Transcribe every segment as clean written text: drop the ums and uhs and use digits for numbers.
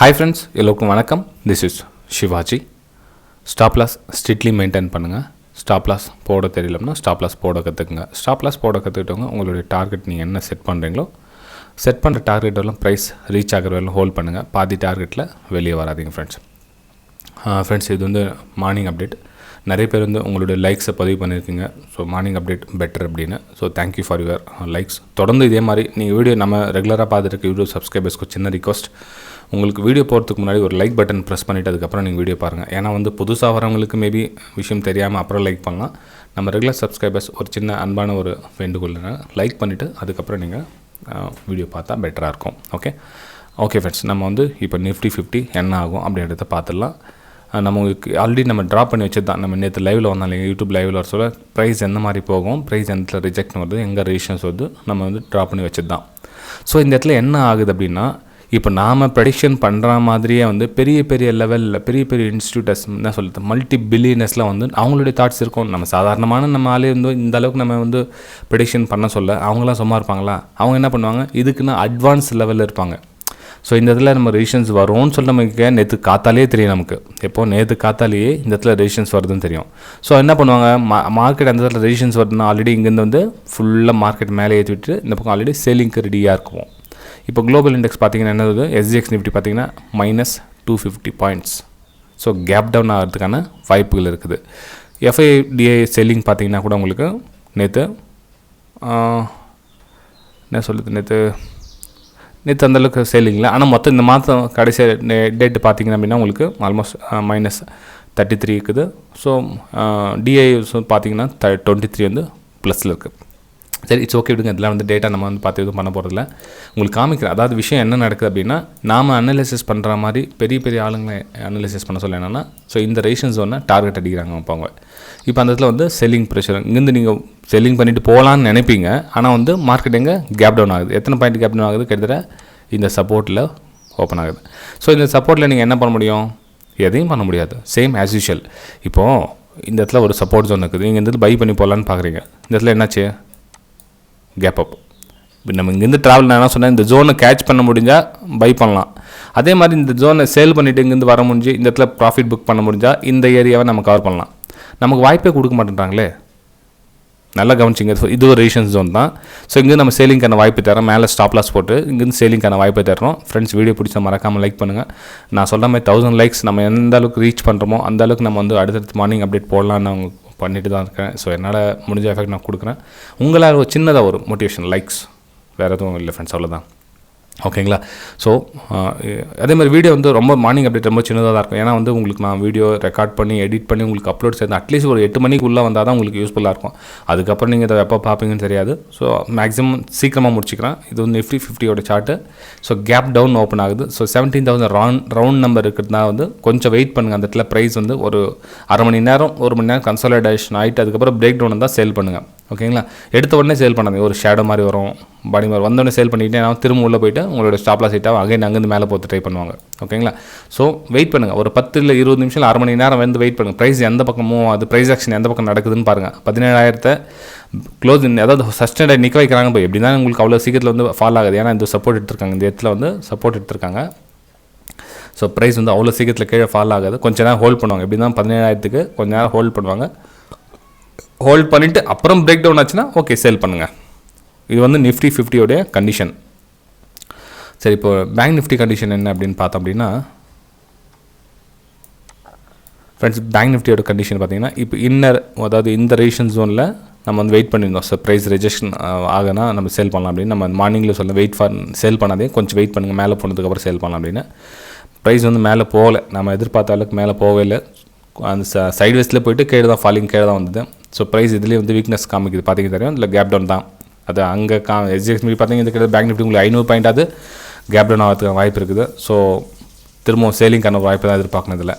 Hi friends, எல்லோருக்கும் வணக்கம். This is Shivaji. Stop loss strictly maintain பண்ணுங்க. Stop loss போட தெரியலனா stop loss போட கத்துக்குங்க. Stop loss போட கத்துக்கிட்டவங்க உங்களுடைய டார்கெட் நீங்க என்ன செட் பண்றீங்களோ செட் பண்ற டார்கெட் வரலாம் பிரைஸ் ரீச் ஆகுற வரைக்கும் ஹோல்ட் பண்ணுங்க. பாதி டார்கெட்ல வெளியே வராதீங்க ஃப்ரெண்ட்ஸ். ஃப்ரெண்ட்ஸ் இது வந்து மார்னிங் அப்டேட். நிறைய பேர் வந்து உங்களுடைய லைக்ஸை பதிவு பண்ணியிருக்கீங்க. ஸோ மார்னிங் அப்டேட் பெட்டர் அப்படின்னு. So thank you for your likes. தொடர்ந்து இதே மாதிரி நீங்கள் வீடியோ நம்ம ரெகுலராக பார்த்துருக்க யூடியூப் சப்ஸ்கிரைபர்ஸ்க்கு சின்ன ரிக்வஸ்ட், உங்களுக்கு வீடியோ போகிறதுக்கு முன்னாடி ஒரு லைக் பட்டன் ப்ரெஸ் பண்ணிவிட்டு அதுக்கப்புறம் நீங்கள் வீடியோ பாருங்கள். ஏன்னா வந்து புதுசாக வரவங்களுக்கு மேபி விஷயம் தெரியாமல் அப்புறம் லைக் பண்ணலாம். நம்ம ரெகுலர் சப்ஸ்கிரைபர்ஸ் ஒரு சின்ன அன்பான ஒரு வேண்டுகோள்னா லைக் பண்ணிவிட்டு அதுக்கப்புறம் நீங்கள் வீடியோ பார்த்தா பெட்டராக இருக்கும். ஓகே ஃப்ரெண்ட்ஸ், நம்ம வந்து இப்போ நிஃப்டி 50 என்ன ஆகும் அப்படின்றத பார்த்துடலாம். நம்ம உங்களுக்கு ஆல்ரெடி நம்ம ட்ராப் பண்ணி வச்சது தான். நம்ம நேற்று லைவில் வந்தாலும் இல்லைங்க, யூடியூப் லைவில் வர சொல்ல ப்ரைஸ் எந்த மாதிரி போகும், ப்ரைஸ் எந்த இடத்துல ரிஜெக்ட் வருது, எங்கே ரெஜிஸ்ட்ரேஷன்ஸ் வருது, நம்ம வந்து ட்ராப் பண்ணி வச்சது தான். ஸோ இந்த இடத்துல என்ன ஆகுது அப்படின்னா, இப்போ நாம் ப்ரெடிக்ஷன் பண்ணுற மாதிரியே வந்து பெரிய பெரிய லெவலில் பெரிய பெரிய இன்ஸ்டியூட்டர்ஸ் என்ன சொல்லுது, மல்டி பில்லியனர்ஸ்லாம் வந்து அவங்களுடைய தாட்ஸ் இருக்கும். நம்ம சாதாரணமான நம்ம ஆளே வந்து இந்த அளவுக்கு நம்ம வந்து ப்ரெடிக்ஷன் பண்ண சொல்ல அவங்களாம் சும்மா இருப்பாங்களா? அவங்க என்ன பண்ணுவாங்க, இதுக்குன்னு அட்வான்ஸ் லெவலில் இருப்பாங்க. ஸோ இந்த இடத்துல நம்ம ரெஜிஸ்ட்ரேஷன்ஸ் வரும்னு சொல்லி நமக்கு நேற்று காத்தாலே தெரியும். நமக்கு எப்போது நேற்று காத்தாலேயே இந்த இடத்துல ரெஜிஸ்ட்ரேஷன்ஸ் வருதுன்னு தெரியும். ஸோ என்ன பண்ணுவாங்க, மார்க்கெட் அந்த இடத்துல ரெஜிஸ்ட்ரேஷன்ஸ் வருதுன்னா ஆல்ரெடி இங்கேருந்து வந்து ஃபுல்லாக மார்க்கெட் மேலே ஏற்றி விட்டு இந்த பக்கம் ஆல்ரெடி சேலிங்க்கு ரெடியாக இருக்கும். இப்போ குளோபல் இண்டெக்ஸ் பார்த்தீங்கன்னா என்னது, SGX நிஃப்டி பார்த்தீங்கன்னா -250 பாயிண்ட்ஸ். ஸோ கேப் டவுன் ஆகிறதுக்கான வாய்ப்புகள் இருக்குது. FIDI செல்லிங் பார்த்தீங்கன்னா கூட உங்களுக்கு நேற்று என்ன சொல்லுது, நேற்று அந்தளவுக்கு சேலிங்கில். ஆனால் மொத்தம் இந்த மாதம் கடைசி டேட்டு பார்த்திங்கன்னா அப்படின்னா உங்களுக்கு ஆல்மோஸ்ட் -33 இருக்குது. ஸோ DI பார்த்திங்கன்னா 23 வந்து ப்ளஸில் இருக்குது. சரி, இட்ஸ் ஓகே விடுங்க. இதெல்லாம் வந்து டேட்டா நம்ம வந்து பார்த்து எதுவும் பண்ண போகிறதில்ல. உங்களுக்கு காமிக்கிறேன். அதாவது விஷயம் என்ன நடக்குது அப்படின்னா, நாம் அனலைசிஸ் பண்ணுற மாதிரி பெரிய பெரிய ஆளுங்களை அனலைசிஸ் பண்ண சொல்ல என்னென்னா, ஸோ இந்த ரேஷன்ஸ் ஒன்று டார்கெட் அடிக்கிறாங்க அவங்க. இப்போ அந்த இடத்துல வந்து செல்லிங் ப்ரெஷர், இங்கேருந்து நீங்கள் செல்லிங் பண்ணிவிட்டு போகலான்னு நினைப்பீங்க. ஆனால் வந்து மார்க்கெட் எங்கே கேப் டவுன் ஆகுது. எத்தனை பாயிண்ட் கேப் டவுன் ஆகுது, கிட்டத்தட்ட இந்த சப்போர்ட்டில் ஓப்பன் ஆகுது. ஸோ இந்த சப்போர்ட்டில் நீங்கள் என்ன பண்ண முடியும், எதையும் பண்ண முடியாது. Same as usual. இப்போது இந்த இடத்துல ஒரு சப்போர்ட் ஜோன் இருக்குது, நீங்கள் இந்த இடத்துல பை பண்ணி போகலான்னு பார்க்குறீங்க. இந்த இடத்துல என்னாச்சு, கேப் அப். இப்போ நம்ம இங்கேருந்து ட்ராவல் நான் என்ன சொன்னேன், இந்த ஜோனை கேட்ச் பண்ண முடிஞ்சால் பை பண்ணலாம். அதே மாதிரி இந்த ஜோனை சேல் பண்ணிவிட்டு இங்கேருந்து வர முடிஞ்சு இந்த இடத்துல ப்ராஃபிட் புக் பண்ண முடிஞ்சால் இந்த ஏரியாவை நம்ம கவர் பண்ணலாம். நமக்கு வாய்ப்பே கொடுக்க மாட்டேன்றாங்களே. நல்லா கவனிச்சிங்க, இது ஒரு ரெசிஸ்டன்ஸ் ஜோன் தான். ஸோ இங்கேருந்து நம்ம சேலிங்கான வாய்ப்பு தரோம். மேலே ஸ்டாப் லாஸ் போட்டு இங்கேருந்து சேலிங்கான வாய்ப்பை தரோம். ஃப்ரெண்ட்ஸ், வீடியோ பிடிச்சா மறக்காமல் லைக் பண்ணுங்கள். நான் சொல்கிற மாதிரி 1000 லைக்ஸ் நம்ம எந்த அளவுக்கு ரீச் பண்ணுறோமோ அந்த அளவுக்கு நம்ம வந்து அடுத்தடுத்து மார்னிங் அப்டேட் போடலான்னு அவங்க பண்ணிட்டு தான் இருக்கேன். ஸோ என்னால் முடிஞ்ச எஃபெக்ட் நான் கொடுக்குறேன். உங்களால் ஒரு சின்னதாக ஒரு மோட்டிவேஷன் லைக்ஸ், வேறு எதுவும் இல்லை ஃப்ரெண்ட்ஸ், அவ்வளோதான். ஓகேங்களா? ஸோ அதே மாதிரி வீடியோ வந்து ரொம்ப மார்னிங் அப்டேட் ரொம்ப சின்னதாக தான் இருக்கும். ஏன்னா வந்து உங்களுக்கு நான் வீடியோ ரெக்கார்ட் பண்ணி எடிட் பண்ணி உங்களுக்கு அப்லோட் செய்து அட்லீஸ்ட் ஒரு 8 மணிக்குள்ளே வந்தால் தான் உங்களுக்கு யூஸ்ஃபுல்லாக இருக்கும். அதுக்கப்புறம் நீங்கள் இதை எப்போ பார்ப்பீங்கன்னு தெரியாது. ஸோ மேக்ஸிமம் சீக்கிரமாக முடிச்சுக்கிறேன். இது வந்து நிஃப்டி 50யோட chart. So gap down open ஆகுது. ஸோ 17,000 ரவுண்ட் நம்பர் இருக்கிறதுனால வந்து கொஞ்சம் வெயிட் பண்ணுங்கள். அந்த இடத்துல ப்ரைஸ் வந்து ஒரு அரை மணி நேரம் 1 மணி நேரம் கன்சாலிடேஷன் ஆகிட்டு அதுக்கப்புறம் பிரேக் டவுன் தான் சேல் பண்ணுங்கள். ஓகேங்களா? எடுத்த உடனே சேல் பண்ணாது. ஒரு ஷேடோ மாதிரி வரும், பாடி மாதிரி வந்தோடனே சேல் பண்ணிவிட்டு நான் திரும்ப உள்ளே போய்ட்டு உங்களோட ஸ்டாப் லாஸ் ஹிட்டாக அங்கேருந்து மேலே போட்டு ட்ரை பண்ணுவாங்க. ஓகேங்களா? ஸோ வெயிட் பண்ணுங்கள். ஒரு 10 இல்லை 20 நிமிஷம் இல்லை அரை மணி நேரம் வந்து வெயிட் பண்ணுங்கள். ப்ரைஸ் எந்த பக்கமோ அது ப்ரைஸ் ஆக்ஷன் எந்த பக்கம் நடக்குதுன்னு பாருங்கள். 17,000 க்ளோஸ், அதாவது சஸ்டெயினாக நிற்க வைக்கிறாங்க. இப்போ எப்படி தான் உங்களுக்கு அவ்வளோ சீக்கிரத்தில் வந்து ஃபால் ஆகுது. ஏன்னா இந்த சப்போர்ட் எடுத்திருக்காங்க, இந்த இடத்துல வந்து சப்போர்ட் எடுத்திருக்காங்க. ஸோ ப்ரைஸ் வந்து அவ்வளோ சீக்கிரத்தில் கீழே ஃபால் ஆகாது. கொஞ்சம் நேரம் ஹோல்ட் பண்ணுவாங்க. எப்படி தான் 17,000க்கு கொஞ்சம் நேரம் ஹோல்ட் பண்ணுவாங்க. ஹோல்ட் பண்ணிவிட்டு அப்புறம் பிரேக் டவுன் ஆச்சுன்னா ஓகே சேல் பண்ணுங்கள். இது வந்து நிஃப்டி 50யோடைய கண்டிஷன். சரி, இப்போ பேங்க் நிஃப்டி கண்டிஷன் என்ன அப்படின்னு பார்த்தோம் அப்படின்னா, ஃப்ரெண்ட்ஸ் பேங்க் நிஃப்டியோட கண்டிஷன் பார்த்தீங்கன்னா, இப்போ அதாவது இந்த ரெசிஸ்டன்ஸ் ஜோனில் நம்ம வந்து வெயிட் பண்ணியிருந்தோம். ஸோ ப்ரைஸ் ரெஜெக்ஷன் ஆகுனா நம்ம சேல் பண்ணலாம் அப்படின்னு நம்ம மார்னிங்கில் சொல்ல வெயிட் ஃபார் சேல் பண்ணாதே, கொஞ்சம் வெயிட் பண்ணுங்கள், மேலே போனதுக்கப்புறம் சேல் பண்ணலாம் அப்படின்னு. ப்ரைஸ் வந்து மேலே போகலை, நம்ம எதிர்பார்த்த அளவுக்கு மேலே போகவே இல்லை. அந்த சைட் வேஸ்ட்டில் போய்ட்டு கீழே தான் ஃபாலிங் கீழே தான் வந்தது. ஸோ ப்ரைஸ் இதுலேயே வந்து வீக்னஸ் காமிக்குது, பார்த்தீங்க தெரியும். இதில் கேப் டவுன் தான். அது அங்கே SGX பார்த்தீங்கன்னா இது கிட்ட பேங்க் நிஃப்டி உங்களுக்கு 500 பாயிண்டாவது கேப் டவுன் ஆகிறதுக்கு வாய்ப்பு இருக்குது. ஸோ திரும்பவும் சேலிங்கான வாய்ப்பு தான் எதிர்பார்க்கணும் இதில்.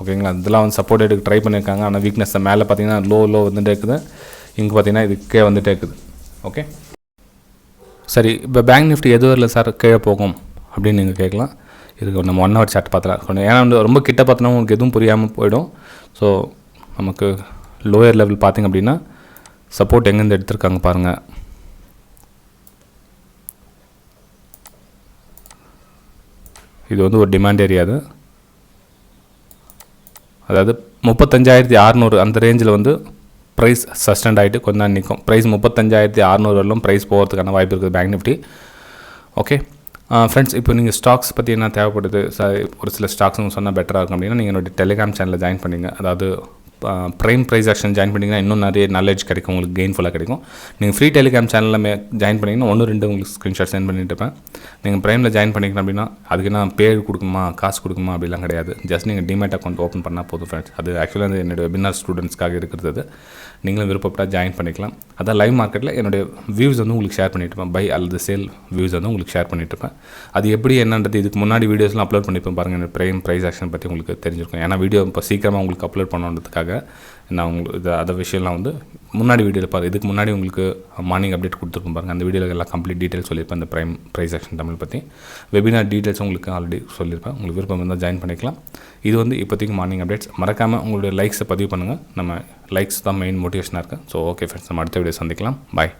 ஓகேங்களா? இதெல்லாம் வந்து சப்போர்ட் எடுக்க ட்ரை பண்ணியிருக்காங்க. ஆனால் வீக்னஸ் மேலே பார்த்தீங்கன்னா லோ வந்துகிட்டே இருக்குது, இங்கே பார்த்தீங்கன்னா இதுக்கே வந்துகிட்டே இருக்குது. ஓகே, சரி. இப்போ பேங்க் நிஃப்டி எது வரல சார் கீழே போகும் அப்படின்னு நீங்கள் கேட்கலாம். இதுக்கு நம்ம 1 ஹவர் சார்ட் பார்த்துலாம். ஏன்னா வந்து ரொம்ப கிட்ட பார்த்தோன்னா உங்களுக்கு எதுவும் புரியாமல் போயிடும். ஸோ நமக்கு லோயர் லெவல் பார்த்திங்க அப்படின்னா சப்போர்ட் எங்கேருந்து எடுத்திருக்காங்க பாருங்கள். இது வந்து ஒரு டிமாண்ட் ஏரியா அது. அதாவது 35,600 அந்த ரேஞ்சில் வந்து ப்ரைஸ் சஸ்டெண்ட் ஆகிட்டு கொஞ்ச நாள் நிற்கும். ப்ரைஸ் 35,600 வரலும் ப்ரைஸ் போகிறதுக்கான வாய்ப்பு இருக்குது பேங்க் நிஃப்டி. ஓகே ஃப்ரெண்ட்ஸ், இப்போ நீங்கள் ஸ்டாக்ஸ் பற்றி என்ன தேவைப்படுது, ஒரு சில ஸ்டாக்ஸ் சொன்னால் பெட்டராக இருக்கும் அப்படின்னா நீங்கள் என்னுடைய டெலிகிராம் சேனலில் ஜாயின் பண்ணிங்க. அதாவது Preis-Aktion ஜாயின் பண்ணிங்கன்னா இன்னும் நிறைய நாலேஜ் கிடைக்கும், உங்களுக்கு கெயின்ஃபுல்லாக கிடைக்கும். நீங்கள் ஃப்ரீ டெலிகிராம் சேனலில் ஜாயின் பண்ணிங்கன்னா 1-2 உங்களுக்கு ஸ்க்ரீன்ஷாட் சென்ட் பண்ணிட்டு இருப்பேன். நீங்கள் ப்ரைமில் ஜாயின் பண்ணிக்கணும் அப்படின்னா அதுக்கு நான் பே கொடுக்குமா காசு கொடுக்குமா அப்படிலாம் கிடையாது. ஜஸ்ட் நீங்கள் டிமேட் அக்கௌண்ட் ஓப்பன் பண்ணால் போதும் ஃப்ரெண்ட்ஸ். அது ஆக்சுவலாக அது என்னுடைய வெபினார் ஸ்டூடெண்ட்ஸ்க்காக இருக்கிறது. நீங்களும் விருப்பப்பட்டால் ஜாயின் பண்ணிக்கலாம். அதான் லைவ் மார்க்கெட்டில் என்னுடைய வியூஸ் வந்து உங்களுக்கு ஷேர் பண்ணிட்டு இருப்பேன். பை அல்லது சேல் வியூஸ் வந்து உங்களுக்கு ஷேர் பண்ணிட்டு இருப்பேன். அது எப்படி என்னன்றது இதுக்கு முன்னாடி வீடியோஸ்லாம் அப்லோட் பண்ணிப்பேன் பாருங்கள். Preis-Aktion பற்றி உங்களுக்கு தெரிஞ்சிருக்கும். ஏன்னா வீடியோ இப்போ சீக்கிரமாக உங்களுக்கு அப்லோட் பண்ணணுன்றதுக்காக நான் உங்களுக்கு அதை விஷயம்லாம் வந்து முன்னாடி வீடியோவில் பாருங்கள். இதுக்கு முன்னாடி உங்களுக்கு மார்னிங் அப்டேட் கொடுத்துருப்போம் பாருங்கள். அந்த வீடியோவில் எல்லாம் கம்ப்ளீட் டீட்டெயில்ஸ் சொல்லியிருப்பேன் இந்த Preis-Aktion தமிழ் பற்றி. வெபினார் டீட்டெயில்ஸ் உங்களுக்கு ஆல்ரெடி சொல்லியிருப்பேன். உங்களுக்கு விருப்பம் இருந்தால் ஜாயின் பண்ணிக்கலாம். இது வந்து இப்போதைக்கு மார்னிங் அப்டேட்ஸ். மறக்காமல் உங்களுடைய லைக்ஸை பதிவு பண்ணுங்கள். நம்ம லைக்ஸ் தான் மெயின் மோட்டிவேஷனாக இருக்குது. ஸோ ஓகே ஃப்ரெண்ட்ஸ், நம்ம அடுத்த வீடியோ சந்திக்கலாம். பாய்.